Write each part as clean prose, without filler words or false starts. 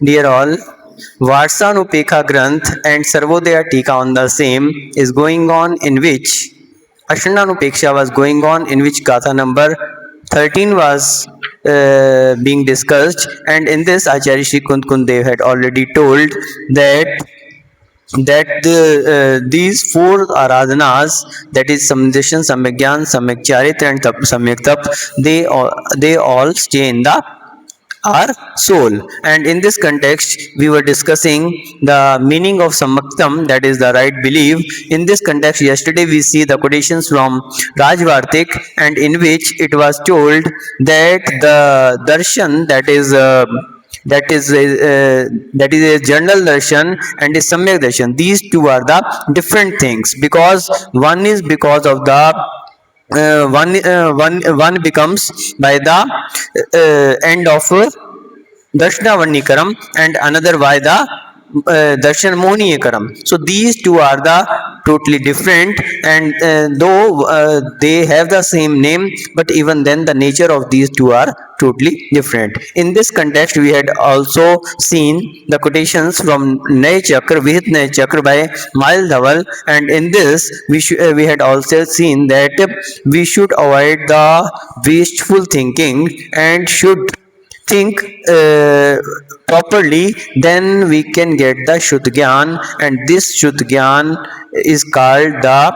Dear all, Varsanupekha Granth and Sarvodaya Tika on the same is going on, in which Ashananupeksha was going on, in which Gatha number 13 was being discussed, and in this Acharya Shri Kund Dev had already told that these four aradhanas, that is samdarshan, samyak gyan, samyak charitra and samyak tap, they all stay in the our soul. And in this context we were discussing the meaning of samaktam, that is the right belief. In this context, yesterday we see the quotations from Rajvartik, and in which it was told that the darshan, that is a general darshan and a samyak darshan, these two are the different things, because one is because of the one becomes by the end of Darshana Varnikaram, and another by the Darshan Moniyakaram. So these two are the totally different, and though they have the same name, but even then the nature of these two are totally different. In this context, we had also seen the quotations from Nay Chakra, Vihit Nay Chakra by Mail Dhaval, and in this we had also seen that we should avoid the wasteful thinking and should think properly, then we can get the Shuddh Gyan, and this Shuddh Gyan is called the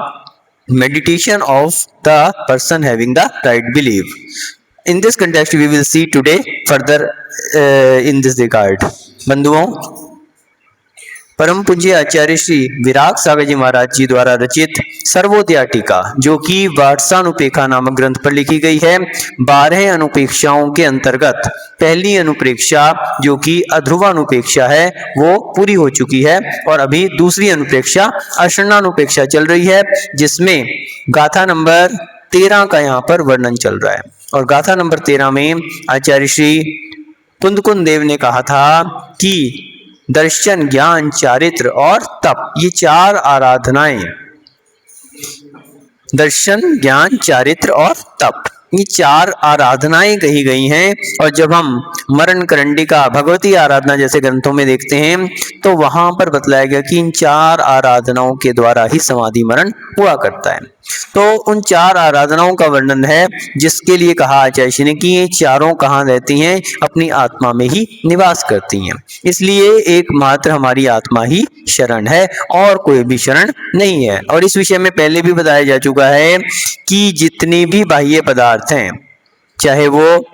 meditation of the person having the right belief. In this context, we will see today further in this regard. बंधुओं, परम पूज्य आचार्य श्री विराग सागर जी महाराज जी द्वारा रचित सर्वोदया टीका, जो कि वार्षानुपेक्षा नामक ग्रंथ पर लिखी गई है, 12 अनुपेक्षाओं के अंतर्गत पहली अनुप्रेक्षा जो कि अध्रुवानुपेक्षा है वो पूरी हो चुकी है, और अभी दूसरी अनुप्रेक्षा अशरणानुपेक्षा चल रही है, जिसमें गाथा नंबर 13 का यहाँ पर वर्णन चल रहा है। और गाथा नंबर 13 में आचार्य श्री कुंद देव ने कहा था कि दर्शन, ज्ञान, चारित्र और तप, ये चार आराधनाएं, दर्शन, ज्ञान, चारित्र और तप, ये चार आराधनाएं कही गई हैं। और जब हम मरण करंडिका, भगवती आराधना जैसे ग्रंथों में देखते हैं तो वहां पर बतलाया गया कि इन चार आराधनाओं के द्वारा ही समाधि मरण हुआ करता है। तो उन चार आराधनाओं का वर्णन है, जिसके लिए कहा आचार्य श्री ने कि ये चारों कहाँ रहती हैं, अपनी आत्मा में ही निवास करती हैं। इसलिए एकमात्र हमारी आत्मा ही शरण है और कोई भी शरण नहीं है। और इस विषय में पहले भी बताया जा चुका है कि जितने भी बाह्य पदार्थ हैं, चाहे वो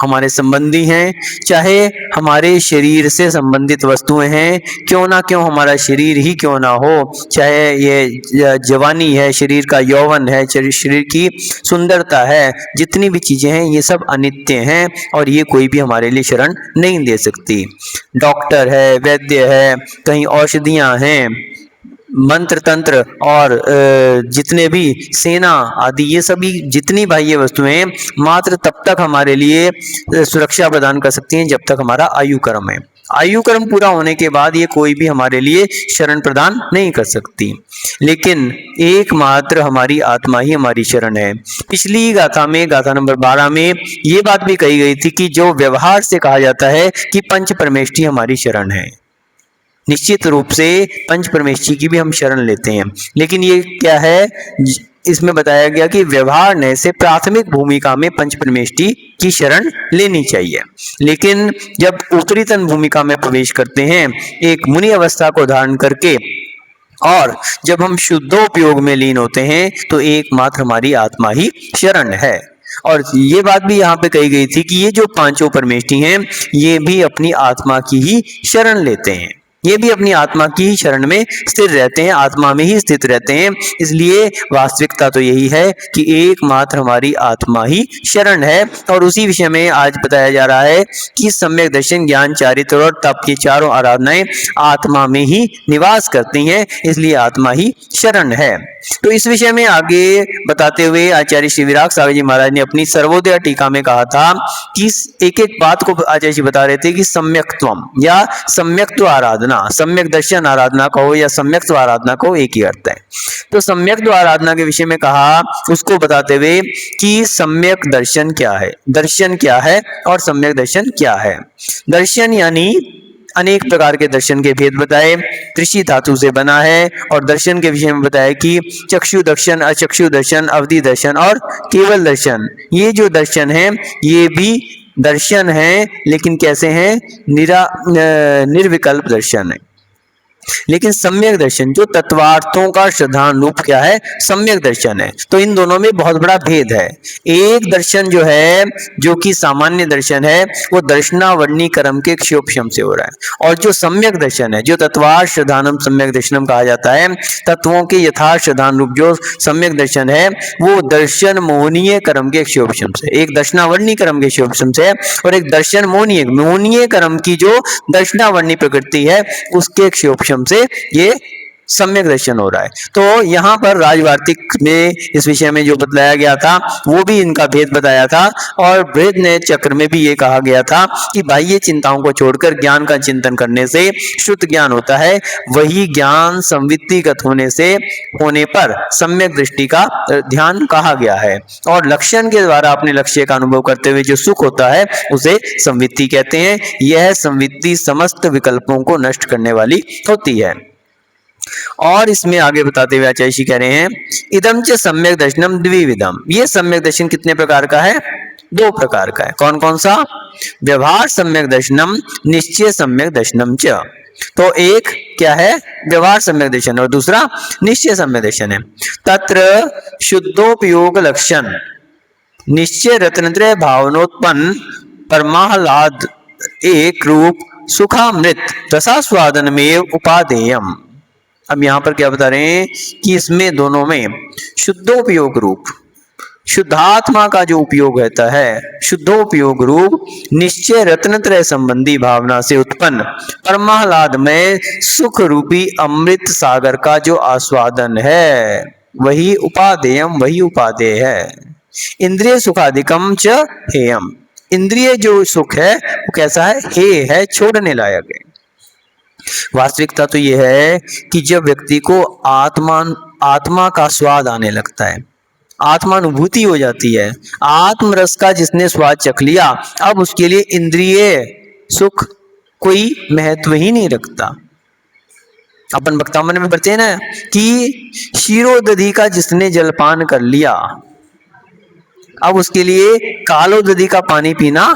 हमारे संबंधी हैं, चाहे हमारे शरीर से संबंधित वस्तुएं हैं, क्यों ना क्यों हमारा शरीर ही क्यों ना हो, चाहे ये जवानी है, शरीर का यौवन है, शरीर की सुंदरता है, जितनी भी चीजें हैं ये सब अनित्य हैं और ये कोई भी हमारे लिए शरण नहीं दे सकती। डॉक्टर है, वैद्य है, कहीं औषधियां हैं, मंत्र तंत्र और जितने भी सेना आदि, ये सभी जितनी बाह्य वस्तुएं मात्र तब तक हमारे लिए सुरक्षा प्रदान कर सकती हैं जब तक हमारा आयु कर्म है। आयु कर्म पूरा होने के बाद ये कोई भी हमारे लिए शरण प्रदान नहीं कर सकती, लेकिन एकमात्र हमारी आत्मा ही हमारी शरण है। पिछली गाथा में, गाथा नंबर 12 में ये बात भी कही गई थी कि जो व्यवहार से कहा जाता है कि पंच परमेष्ठी हमारी शरण है, निश्चित रूप से पंच परमेष्ठी की भी हम शरण लेते हैं, लेकिन ये क्या है, इसमें बताया गया कि व्यवहार से प्राथमिक भूमिका में पंच परमेष्ठी की शरण लेनी चाहिए। लेकिन जब उत्तरीतन भूमिका में प्रवेश करते हैं, एक मुनि अवस्था को धारण करके, और जब हम शुद्धोपयोग में लीन होते हैं, तो एकमात्र हमारी आत्मा ही शरण है। और ये बात भी यहाँ पे कही गई थी कि ये जो पांचों परमेष्ठी हैं, ये भी अपनी आत्मा की ही शरण लेते हैं, ये भी अपनी आत्मा की ही शरण में स्थिर रहते हैं, आत्मा में ही स्थित रहते हैं। इसलिए वास्तविकता तो यही है कि एकमात्र हमारी आत्मा ही शरण है। और उसी विषय में आज बताया जा रहा है कि सम्यक दर्शन, ज्ञान, चारित्र और तप की चारों आराधनाएं आत्मा में ही निवास करती हैं, इसलिए आत्मा ही शरण है। तो इस विषय में आगे बताते हुए आचार्य श्री विराग सागर जी महाराज ने अपनी सर्वोदया टीका में कहा था कि एक एक बात को आचार्य जी बता रहे थे कि सम्यक्त्वम या सम्यक्त्व आराधना, आराधना, सम्यक दर्शन आराधना कहो या सम्यक्त्व आराधना कहो, एक ही अर्थ है। तो सम्यक्त्व आराधना के विषय में कहा, उसको बताते हुए कि सम्यक दर्शन क्या है, दर्शन क्या है और सम्यक दर्शन क्या है। दर्शन यानी अनेक प्रकार के दर्शन के भेद बताए, त्रिशी धातु से बना है, और दर्शन के विषय में बताया कि चक्षु दर्शन, अचक्षु दर्शन, अवधि दर्शन और केवल दर्शन। ये जो दर्शन है ये भी दर्शन है, लेकिन कैसे हैं, निर्विकल्प दर्शन है। लेकिन सम्यक दर्शन जो तत्वार्थों का श्रद्धान रूप क्या है, सम्यक दर्शन है। तो इन दोनों में बहुत बड़ा भेद है। एक दर्शन जो है, जो कि सामान्य दर्शन है, वो दर्शनावरणी कर्म के क्षोभशम से हो रहा है, और जो सम्यक दर्शन है, जो तत्वार्थ श्रद्धानम सम्यक दर्शनम कहा जाता है, तत्वों के यथार्थ श्रद्धान रूप जो सम्यक दर्शन है, वो दर्शन मोहनीय कर्म के क्षोभशम से, एक दर्शनावरणी कर्म के क्षोभशम से, और एक दर्शन मोहनीय कर्म की जो दर्शनावरणी प्रकृति है उसके क्षोभशम से ये सम्यक दर्शन हो रहा है। तो यहाँ पर राजवार्तिक में इस विषय में जो बतलाया गया था वो भी इनका भेद बताया था, और बृहद चक्र में भी ये कहा गया था कि बाह्य चिंताओं को छोड़कर ज्ञान का चिंतन करने से शुद्ध ज्ञान होता है, वही ज्ञान संवित्तिगत होने पर सम्यक दृष्टि का ध्यान कहा गया है, और लक्षण के द्वारा अपने लक्ष्य का अनुभव करते हुए जो सुख होता है उसे संवित्ति कहते हैं। यह संवित्ति समस्त विकल्पों को नष्ट करने वाली होती है। और इसमें आगे बताते हुए आचार्य जी कह रहे हैं, इदम च सम्यक दर्शनम द्विविधम। ये सम्यक दर्शन कितने प्रकार का है, दो प्रकार का है। कौन कौन सा, व्यवहार सम्यक दर्शनम, निश्चय सम्यक दर्शनम च। तो एक क्या है, व्यवहार सम्यक दर्शन, और दूसरा निश्चय सम्यक दर्शन है। तत्र शुद्धोपयोग लक्षण निश्चय रत्नत्रय भावनोत्पन्न परमाह्लाद एक रूप सुखामृत रसास्वादनमेव उपादेयम। अब यहाँ पर क्या बता रहे हैं कि इसमें दोनों में शुद्धोपयोग रूप, शुद्धात्मा का जो उपयोग रहता है, शुद्धोपयोग रूप निश्चय रत्नत्रय संबंधी भावना से उत्पन्न परमाह्लाद में सुख रूपी अमृत सागर का जो आस्वादन है वही उपादेयम, वही उपादेय है। इंद्रिय सुखादिकम च हेयम। इंद्रिय जो सुख है वो कैसा है, हे है, छोड़ने लायक है। वास्तविकता तो यह है कि जब व्यक्ति को आत्मा का स्वाद आने लगता है, आत्मानुभूति हो जाती है, आत्मरस का जिसने स्वाद चख लिया, अब उसके लिए इंद्रिय सुख कोई महत्व ही नहीं रखता। अपन वक्तामन में पढ़ते हैं ना कि क्षीरोदधि का जिसने जलपान कर लिया, अब उसके लिए कालोदधि का पानी पीना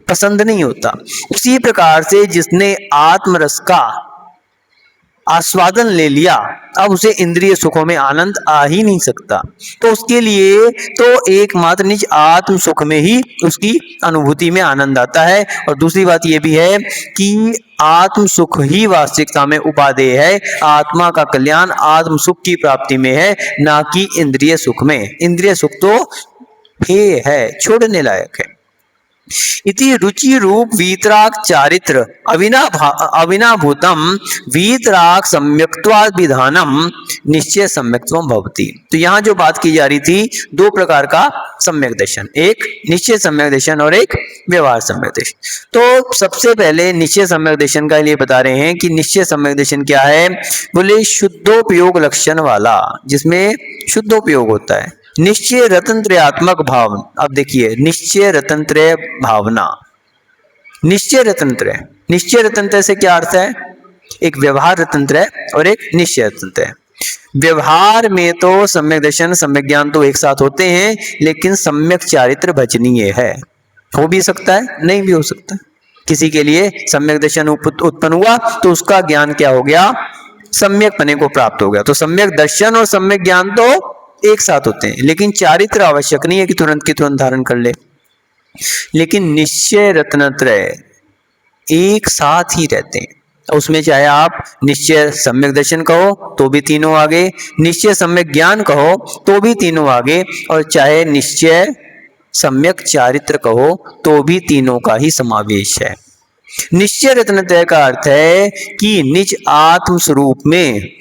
पसंद नहीं होता। उसी प्रकार से जिसने आत्मरस का आस्वादन ले लिया, अब उसे इंद्रिय सुखों में आनंद आ ही नहीं सकता। तो उसके लिए तो एकमात्र निज आत्म सुख में ही उसकी अनुभूति में आनंद आता है। और दूसरी बात यह भी है कि आत्म सुख ही वास्तविकता में उपादेय है। आत्मा का कल्याण आत्म सुख की प्राप्ति में है, ना कि इंद्रिय सुख में। इंद्रिय सुख तो हे है, छोड़ने लायक है। इति रुचि रूप वीतराग चारित्र अविनाभूतम वीतराग सम्यक्त्वाद विधानम निश्चय सम्यक्त्वम भवति। तो यहाँ जो बात की जा रही थी, दो प्रकार का सम्यक दर्शन, एक निश्चय सम्यक दर्शन और एक व्यवहार सम्यक दर्शन। तो सबसे पहले निश्चय सम्यक दर्शन का लिए बता रहे हैं कि निश्चय सम्यक दर्शन क्या है। बोले शुद्धोपयोग लक्षण वाला, जिसमें शुद्धोपयोग होता है। निश्चय रतंत्रयात्मक भाव। अब देखिए, निश्चय रतंत्रय भावना, निश्चय रतंत्रय, निश्चय रतंत्रय से क्या अर्थ है, एक व्यवहार रतंत्रय और एक निश्चय रतंत्रय। व्यवहार में तो सम्यक दर्शन सम्यक ज्ञान तो एक साथ होते हैं, लेकिन सम्यक चारित्र भजनीय है। हो भी सकता है, नहीं भी हो सकता। किसी के लिए सम्यक दर्शन उत्पन्न हुआ तो उसका ज्ञान क्या हो गया, सम्यक पने को प्राप्त हो गया। तो सम्यक दर्शन और सम्यक ज्ञान तो एक साथ होते हैं, लेकिन चारित्र आवश्यक नहीं है कि तुरंत की तुरंत धारण कर ले। लेकिन निश्चय रत्नत्रय एक साथ ही रहते हैं। उसमें चाहे आप निश्चय सम्यक दर्शन कहो तो भी तीनों आगे, निश्चय सम्यक ज्ञान कहो तो भी तीनों आगे, और चाहे निश्चय सम्यक चारित्र कहो तो भी तीनों का ही समावेश है। निश्चय रत्नत्रय का अर्थ है कि निज आत्म स्वरूप में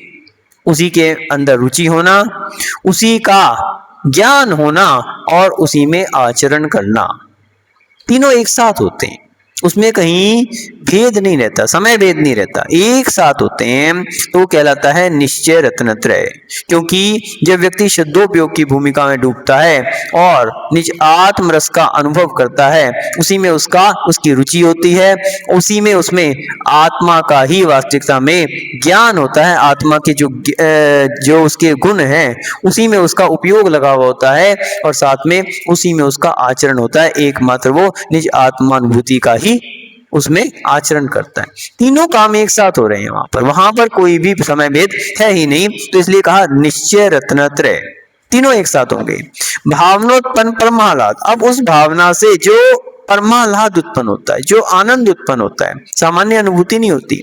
उसी के अंदर रुचि होना, उसी का ज्ञान होना और उसी में आचरण करना, तीनों एक साथ होते हैं। उसमें कहीं भेद नहीं रहता, समय भेद नहीं रहता, एक साथ होते हैं, तो वो कहलाता है निश्चय रत्नत्रय। क्योंकि जब व्यक्ति शुद्धोपयोग की भूमिका में डूबता है और निज आत्म रस का अनुभव करता है, उसी में उसकी रुचि होती है, उसी में उसमें आत्मा का ही वास्तविकता में ज्ञान होता है, आत्मा के जो उसके गुण हैं उसी में उसका उपयोग लगा हुआ होता है, और साथ में उसी में उसका आचरण होता है, एकमात्र वो निज आत्मानुभूति का ही उसमें आचरण करता है। तीनों काम एक साथ हो रहे हैं वहां पर कोई भी समय भेद है ही नहीं, तो इसलिए कहा निश्चय रत्नत्रय, तीनों एक साथ होंगे। भावनोत्पन्न परमाह्लाद, अब उस भावना से जो परमाह्लाद उत्पन्न होता है, जो आनंद उत्पन्न होता है, सामान्य अनुभूति नहीं होती,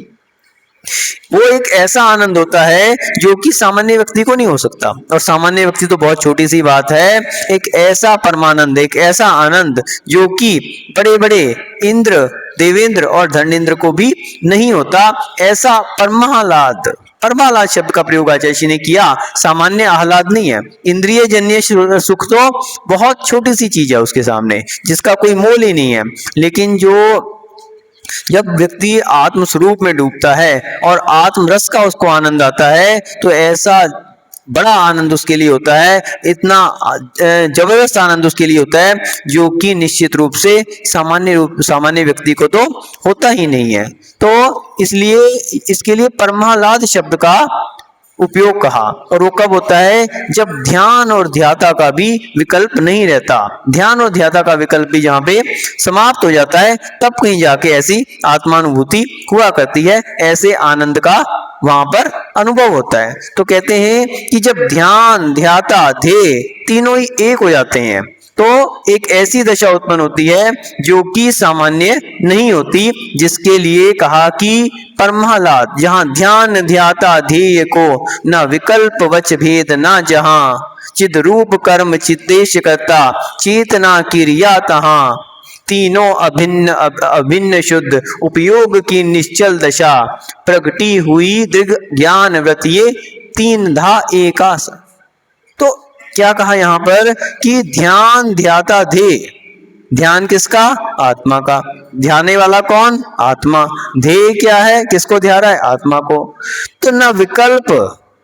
वो एक ऐसा आनंद होता है जो कि सामान्य व्यक्ति को नहीं हो सकता, और सामान्य व्यक्ति तो बहुत छोटी सी बात है, एक ऐसा परमानंद, एक ऐसा आनंद जो कि बड़े बड़े इंद्र, देवेंद्र और धर्मेंद्र को भी नहीं होता, ऐसा परमाह्लाद, परमाह्लाद शब्द का प्रयोग आचार्य ने किया, सामान्य आह्लाद नहीं है। इंद्रिय जन्य सुख तो बहुत छोटी सी चीज है उसके सामने, जिसका कोई मोल ही नहीं है, लेकिन जब व्यक्ति आत्म स्वरूप में डूबता है और आत्म रस का उसको आनंद आता है, तो ऐसा बड़ा आनंद उसके लिए होता है, इतना जबरदस्त आनंद उसके लिए होता है जो कि निश्चित रूप से सामान्य व्यक्ति को तो होता ही नहीं है। तो इसलिए इसके लिए परमाह्लाद शब्द का उपयोग कहा, और वो कब होता है, जब ध्यान और ध्याता का भी विकल्प नहीं रहता, ध्यान और ध्याता का विकल्प भी जहाँ पे समाप्त हो जाता है, तब कहीं जाके ऐसी आत्मानुभूति हुआ करती है, ऐसे आनंद का वहां पर अनुभव होता है। तो कहते हैं कि जब ध्यान, ध्याता, ध्येय तीनों ही एक हो जाते हैं, तो एक ऐसी दशा उत्पन्न होती है जो कि सामान्य नहीं होती, जिसके लिए कहा कि परमाह्लाद, जहां ध्यान ध्याता ध्येय को न विकल्प वच भेद, न जहां चिद रूप कर्म चित्तेश करता, चेतना क्रिया तहां तीनों अभिन्न शुद्ध उपयोग की निश्चल दशा, प्रगटी हुई दृग ज्ञान व्रत ये तीन धा एकास। तो क्या कहा यहाँ पर कि ध्यान ध्याता ध्येय, ध्यान किसका, आत्मा का, ध्याने वाला कौन, आत्मा, ध्येय क्या है, किसको ध्या रहा है, आत्मा को। तो न विकल्प,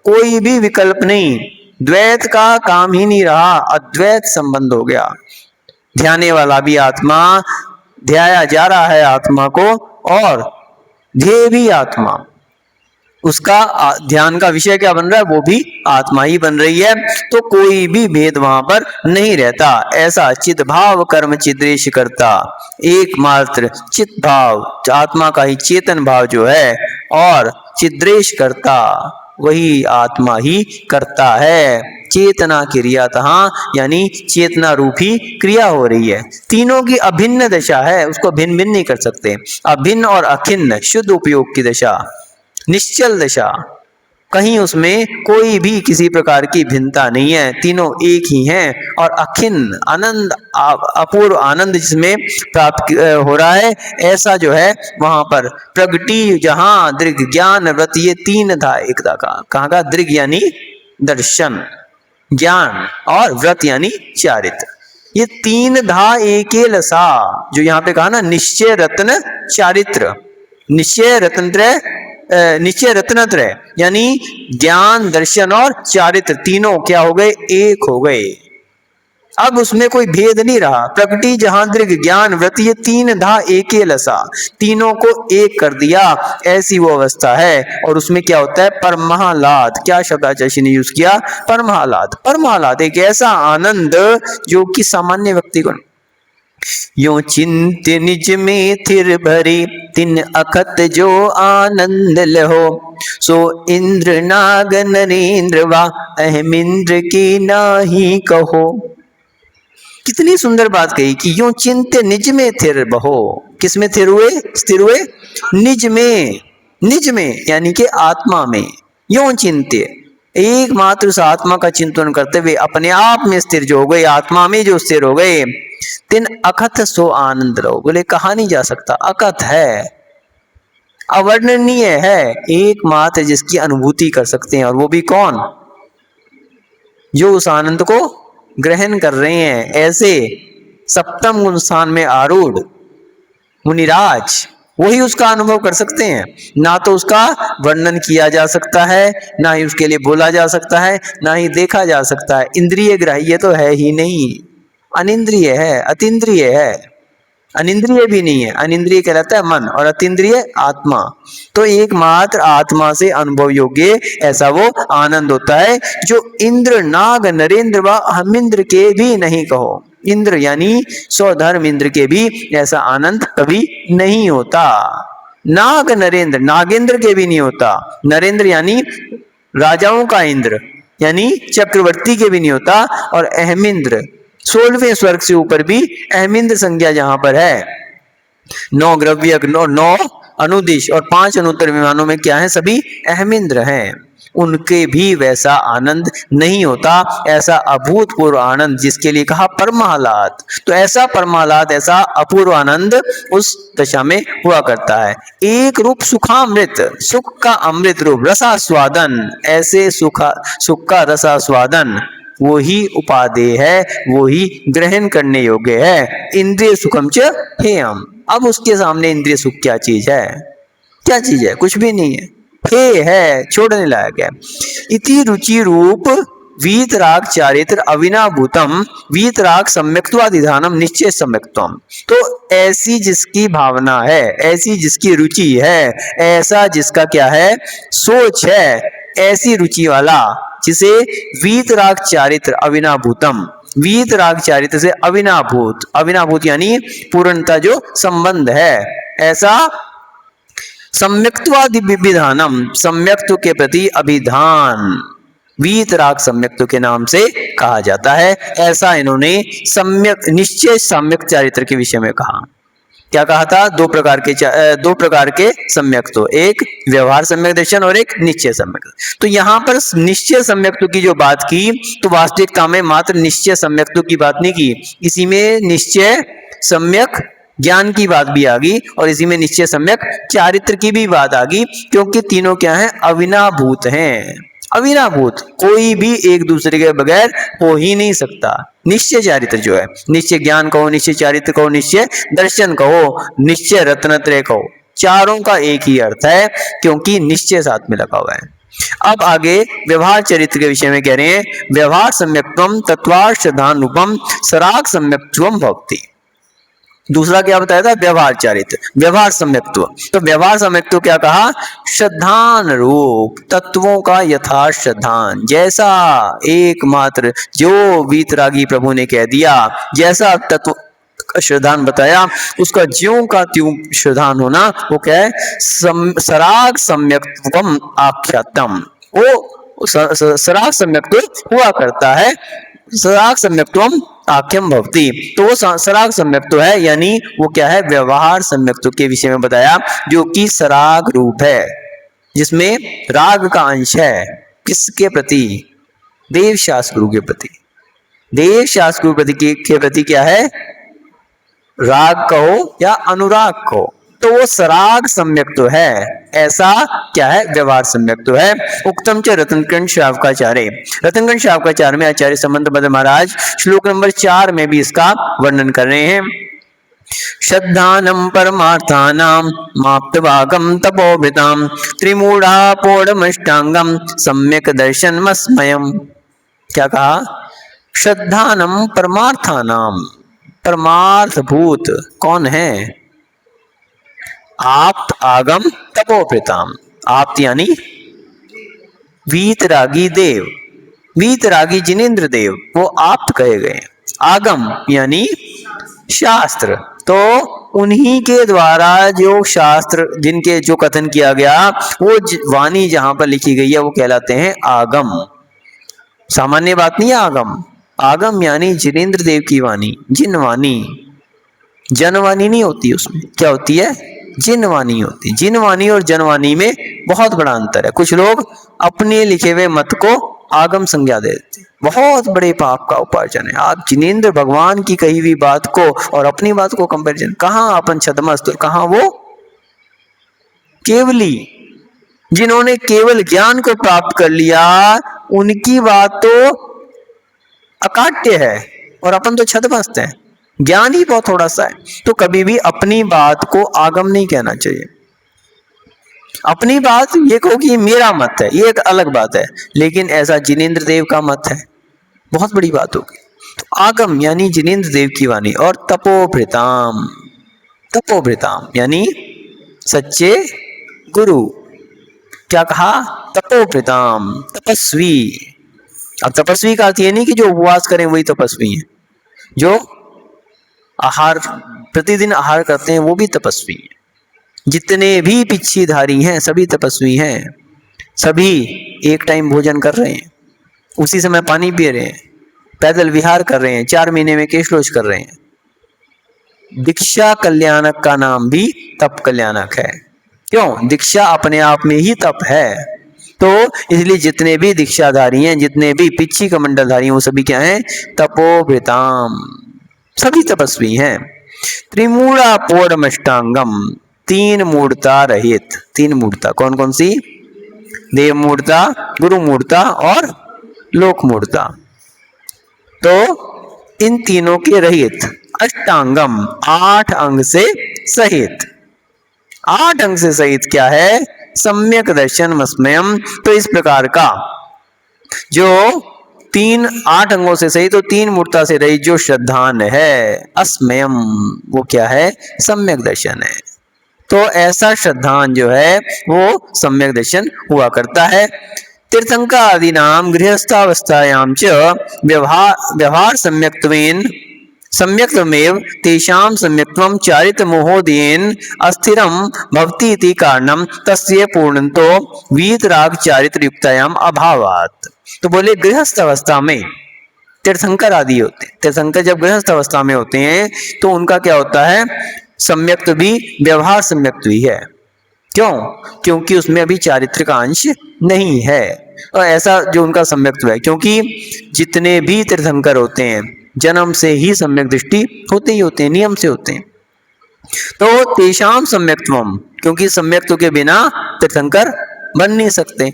कोई भी विकल्प नहीं, द्वैत का काम ही नहीं रहा, अद्वैत संबंध हो गया, ध्याने वाला भी आत्मा, ध्याया जा रहा है आत्मा को, और ध्येय भी आत्मा, उसका ध्यान का विषय क्या बन रहा है, वो भी आत्मा ही बन रही है, तो कोई भी भेद वहां पर नहीं रहता। ऐसा चित भाव कर्म चिद्रेश करता, एकमात्र चित भाव, आत्मा का ही चेतन भाव जो है, और चिद्रेश करता, वही आत्मा ही करता है, चेतना क्रिया तहां, यानी चेतना रूपी क्रिया हो रही है। तीनों की अभिन्न दशा है, उसको भिन्न भिन्न नहीं कर सकते, अभिन्न और अखिन्न शुद्ध उपयोग की दशा, निश्चल दशा, कहीं उसमें कोई भी किसी प्रकार की भिन्नता नहीं है, तीनों एक ही हैं, और अखिन्न आनंद, अपूर्व आनंद जिसमें प्राप्त हो रहा है, ऐसा जो है वहां पर प्रगति, जहां दृग ज्ञान व्रत ये तीन था एक दा का, कहाँ का, दृग यानी दर्शन, ज्ञान और व्रत यानी चारित्र, ये तीन धा एके लसा, जो यहाँ पे कहा ना निश्चय रत्न चारित्र, निश्चय रत्नत्रय, निश्चय रत्नत्रय यानी ज्ञान, दर्शन और चारित्र तीनों क्या हो गए, एक हो गए, अब उसमें कोई भेद नहीं रहा। प्रकृति जहां दृग ज्ञान व्रत ये तीन धा एके लसा, तीनों को एक कर दिया, ऐसी वो अवस्था है, और उसमें क्या होता है, परमाह्लाद, क्या शब्द आचार्य ने यूज किया, परमाह्लाद, परमाह्लाद एक ऐसा आनंद जो कि सामान्य व्यक्ति को, यो चिंत निज में थिर भरी तिन अखत जो आनंद लहो, सो इंद्र नाग नरेंद्र वा अहम इंद्र की नाही कहो। कितनी सुंदर बात कही कि यो चिंत निज में थिर बहो, किस में थिर हुए, स्थिर हुए, निज में, निज में यानी कि आत्मा में, यो चिंत्य एकमात्र उस आत्मा का चिंतन करते हुए अपने आप में स्थिर जो हो गए, आत्मा में जो स्थिर हो गए, तिन अकथ सो आनंद लो, बोले कहा नहीं जा सकता, अकथ है, अवर्णनीय है, एकमात्र जिसकी अनुभूति कर सकते हैं, और वो भी कौन, जो उस आनंद को ग्रहण कर रहे हैं, ऐसे सप्तम गुण स्थान में आरूढ़ मुनिराज वही उसका अनुभव कर सकते हैं। ना तो उसका वर्णन किया जा सकता है, ना ही उसके लिए बोला जा सकता है, ना ही देखा जा सकता है। इंद्रिय ग्राह्य तो है ही नहीं, अनिंद्रिय है, अतीन्द्रिय है। अनिंद्रिय भी नहीं है, अनिंद्रिय कहलाता है मन, और अतीन्द्रिय आत्मा। तो एकमात्र आत्मा से अनुभव योग्य ऐसा वो आनंद होता है जो इंद्र, नाग, नरेंद्र व अहमिंद्र के भी नहीं कहो। इंद्र यानी स्वधर्म इंद्र के भी ऐसा आनंद कभी नहीं होता। नाग नरेंद्र, नागेंद्र के भी नहीं होता। नरेंद्र यानी राजाओं का इंद्र, यानी चक्रवर्ती के भी नहीं होता। और अहमिंद्र 16वें स्वर्ग से ऊपर भी अहमिंद्र संज्ञा जहां पर है, 9 ग्रव्य, 9 अनुदिश और 5 अनुत्तर विमानों में क्या है, सभी अहमिंद्र हैं। उनके भी वैसा आनंद नहीं होता, ऐसा अभूतपूर्व आनंद जिसके लिए कहा परमाहलाद। तो ऐसा परमाहलाद, ऐसा अपूर्व आनंद उस दशा में हुआ करता है। एक रूप सुखामृत, सुख का अमृत रूप, रसास्वादन, ऐसे सुख का रसास्वादन वो ही उपादेय है, वो ही ग्रहण करने योग्य है। इंद्रिय सुखम च हेयम। अब उसके सामने इंद्रिय सुख क्या चीज है? क्या चीज है? कुछ भी नहीं है, हे है, छोड़ने लायक है। इति रुचि रूप वीतराग चारित्र अविनाभूतम वीतराग सम्यक्त्वादिधानम निश्चय सम्यक्त्वम। तो ऐसी जिसकी भावना है, ऐसी जिसकी रुचि है, ऐसा जिसका क्या है, सोच है, ऐसी रुचि वाला जिसे वीतराग चारित्र अविनाभूतम, वीतराग चारित्र से अविनाभूत, अविनाभूत यानी पूर्णता जो संबंध है, ऐसा सम्यक्त्वादि विधानम, सम्यक्त्व के प्रति अभिधान वीतराग सम्यक्त्व के नाम से कहा जाता है। ऐसा इन्होंने सम्यक निश्चय सम्यक चारित्र के विषय में कहा। क्या कहा था? दो प्रकार के सम्यक्त्व, एक व्यवहार सम्यक दर्शन और एक निश्चय सम्यक। तो यहाँ पर निश्चय सम्यक्त्व की जो बात की, तो वास्तविकता में मात्र निश्चय सम्यक्त्व की बात नहीं की, इसी में निश्चय सम्यक ज्ञान की बात भी आ गई और इसी में निश्चय सम्यक चारित्र की भी बात आ गई, क्योंकि तीनों क्या हैं? अविनाभूत हैं। अविनाभूत, कोई भी एक दूसरे के बगैर हो ही नहीं सकता। निश्चय चारित्र जो है, निश्चय ज्ञान कहो, निश्चय चारित्र कहो, निश्चय दर्शन कहो, निश्चय रत्नत्रय कहो, चारों का एक ही अर्थ है, क्योंकि निश्चय साथ में लगा हुआ है। अब आगे व्यवहार चरित्र के विषय में कह रहे हैं, व्यवहार सम्यक्त्वम तत्वार्थानुपम सराग सम्यक्त्वम भवति। दूसरा क्या बताया था? व्यवहार चारित्र, व्यवहार सम्यक्त्व। तो व्यवहार सम्यक्त्व क्या कहा? श्रद्धान रूप, तत्वों का यथार्थ श्रद्धान, जैसा एकमात्र जो वीतरागी प्रभु ने कह दिया, जैसा तत्व श्रद्धान बताया, उसका ज्यों का त्यों श्रद्धान होना, वो क्या है? सराग सम्यक्त्वम आख्यातम। वो सराग सम्यक्त्व हुआ करता है, सराग सम्यक्त्वम आख्यम भवति। तो वो सराग सम्यक्त्व है, यानी वो क्या है? व्यवहार सम्यक्त्व के विषय में बताया, जो कि सराग रूप है, जिसमें राग का अंश है। किसके प्रति? देव शास्त्र गुरु के प्रति। देव शास्त्र गुरु के प्रति क्या है? राग कहो या अनुराग कहो, तो वो सराग सम्यक्त्व है। ऐसा क्या है? व्यवहार सम्यक्त्व है। उक्तम च रत्नकंठ श्रावकाचार्य, रत्नकंठ श्रावकाचार्य में आचार्य संबंधपद महाराज श्लोक नंबर 4 में भी इसका वर्णन कर रहे हैं। श्रद्धानम परमार्थानाम माप्तवागम तपोभृताम त्रिमूढ़ा पौढ़मष्टांगम सम्यक दर्शनमस्मयम्। क्या कहा? श्रद्धानम परमार्थानाम, परमार्थभूत कौन है? आप्त आगम तपोभृताम। आप्त यानी वीतरागी देव, वीतरागी जिनेन्द्र देव, वो आप्त कहे गए। आगम यानी शास्त्र, तो उन्हीं के द्वारा जो शास्त्र, जिनके जो कथन किया गया, वो वाणी जहां पर लिखी गई है, वो कहलाते हैं आगम। सामान्य बात नहीं है आगम। आगम यानी जिनेन्द्र देव की वाणी, जिनवाणी। जनवाणी नहीं होती, उसमें क्या होती है? जिनवाणी होती। जिनवाणी और जनवाणी में बहुत बड़ा अंतर है। कुछ लोग अपने लिखे हुए मत को आगम संज्ञा देते, बहुत बड़े पाप का उपार्जन है। आप जिनेन्द्र भगवान की कही हुई बात को और अपनी बात को कंपैरिजन, कहां अपन छदमस्त और कहां वो केवली। जिन्होंने केवल ज्ञान को प्राप्त कर लिया, उनकी बात तो अकाट्य है और अपन तो छदमस्त हैं। ज्ञान ही बहुत थोड़ा सा है। तो कभी भी अपनी बात को आगम नहीं कहना चाहिए। अपनी बात ये कहो कि मेरा मत है, ये एक अलग बात है, लेकिन ऐसा जिनेंद्र देव का मत है, बहुत बड़ी बात होगी। तो आगम यानी जिनेंद्र देव की वाणी। और तपोभृताम, तपोभृताम यानी सच्चे गुरु। क्या कहा? तपोभृताम, तपस्वी। अब तपस्वी का अर्थ ये नहीं कि जो उपवास करें वही तपस्वी हैं, जो आहार प्रतिदिन आहार करते हैं वो भी तपस्वी हैं। जितने भी पिच्छीधारी हैं सभी तपस्वी हैं, सभी एक टाइम भोजन कर रहे हैं, उसी समय पानी पी रहे हैं, पैदल विहार कर रहे हैं, 4 महीने में केशलोच कर रहे हैं। दीक्षा कल्याणक का नाम भी तप कल्याणक है। क्यों? दीक्षा अपने आप में ही तप है। तो इसलिए जितने भी दीक्षाधारी हैं, जितने भी पिच्छी कमंडलधारी हैं, वो सभी क्या हैं? तपोभृताम, सभी तपस्वी हैं। त्रिमूढ़ा पौढ़मष्टांगम, 3 मूढ़ता रहित। 3 मूढ़ता कौन कौन सी? देव मूढ़ता, गुरु मूढ़ता और लोक मूढ़ता। तो इन तीनों के रहित अष्टांगम, 8 अंग से सहित। 8 अंग से सहित क्या है? सम्यक दर्शन मस्मयम। तो इस प्रकार का जो 8 अंगों से सहित, तो 3 मूर्ता से रहित जो श्रद्धान है, अस्मयम, वो क्या है? सम्यक दर्शन है। तो ऐसा श्रद्धान जो है वो सम्यक दर्शन हुआ करता है। तीर्थंकर आदि नाम गृहस्थावस्थायां च व्यवहार सम्यक्त्वेन तेषां सम्यक्त्वं चारित्र मोहोदयेन अस्थिरं भवति इति कारणं तस्य पूर्णतो वीतराग चारित्र युक्तायाम अभावात्। तो बोले गृहस्थ अवस्था में तीर्थंकर आदि होते हैं, तीर्थंकर जब गृहस्थ अवस्था में होते हैं तो उनका क्या होता है? सम्यक्त्व भी, व्यवहार सम्यक्त्व भी है। क्यों? क्योंकि उसमें अभी चारित्र का अंश नहीं है। और ऐसा जो उनका सम्यक्त्व है, क्योंकि जितने भी तीर्थंकर होते हैं जन्म से ही सम्यक दृष्टि होते ही होते हैं, नियम से होते हैं। तो तेषाम सम्यक्त्वम, क्योंकि सम्यक्त्व के बिना तीर्थंकर बन नहीं सकते।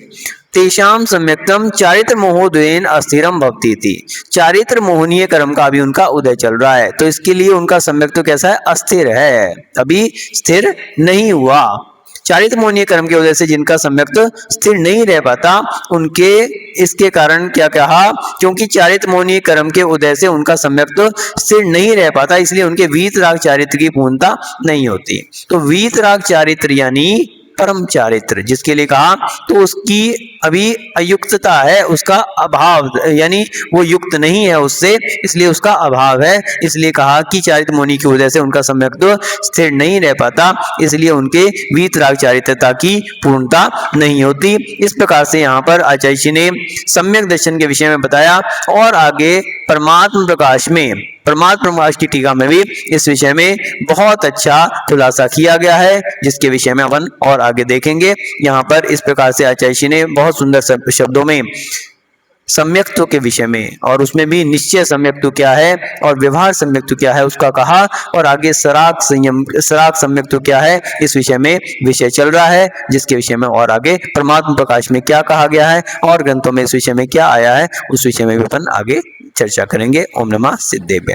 तेषाम सम्यक्तम चारित्र मोहोदयेन अस्थिरम भवति इति। चारित्र मोहनीय कर्म का अभी उनका उदय चल रहा है, तो इसके लिए उनका सम्यक्त्व कैसा है? अस्थिर है, अभी स्थिर नहीं हुआ। चारित्र मोहनीय कर्म के वजह से जिनका सम्यक्त्व स्थिर नहीं रह पाता, उनके इसके कारण क्या कहा? क्योंकि चारित्र मोहनीय कर्म के उदय से उनका सम्यक्त्व स्थिर नहीं रह पाता, इसलिए उनके वीतराग चारित्र की पूर्णता नहीं होती। तो वीतराग चारित्र यानी परम चारित्र जिसके लिए कहा, तो उसकी अभी अयुक्तता है, उसका अभाव, यानी वो युक्त नहीं है उससे, इसलिए उसका अभाव है। इसलिए कहा कि चारित्र मुनि की वजह से उनका सम्यक्त्व स्थिर नहीं रह पाता, इसलिए उनके वीतराग चारित्रता की पूर्णता नहीं होती। इस प्रकार से यहाँ पर आचार्य जी ने सम्यक दर्शन के विषय में बताया, और आगे परमात्म प्रकाश में, परमात्म प्रकाश की टीका में भी इस विषय में बहुत अच्छा खुलासा किया गया है, जिसके विषय में अपन और आगे देखेंगे। यहाँ पर इस प्रकार से आचार्य जी ने बहुत सुंदर शब्दों में सम्यक्त्व के विषय में, और उसमें भी निश्चय सम्यक्त्व क्या है और व्यवहार सम्यक्त्व क्या है उसका कहा, और आगे सराग सम्यक्त्व क्या है इस विषय में विषय चल रहा है, जिसके विषय में और आगे परमात्म प्रकाश में क्या कहा गया है और ग्रंथों में इस विषय में क्या आया है, उस विषय में भी अपन आगे चर्चा करेंगे। ओम नमः सिद्धेभ्य।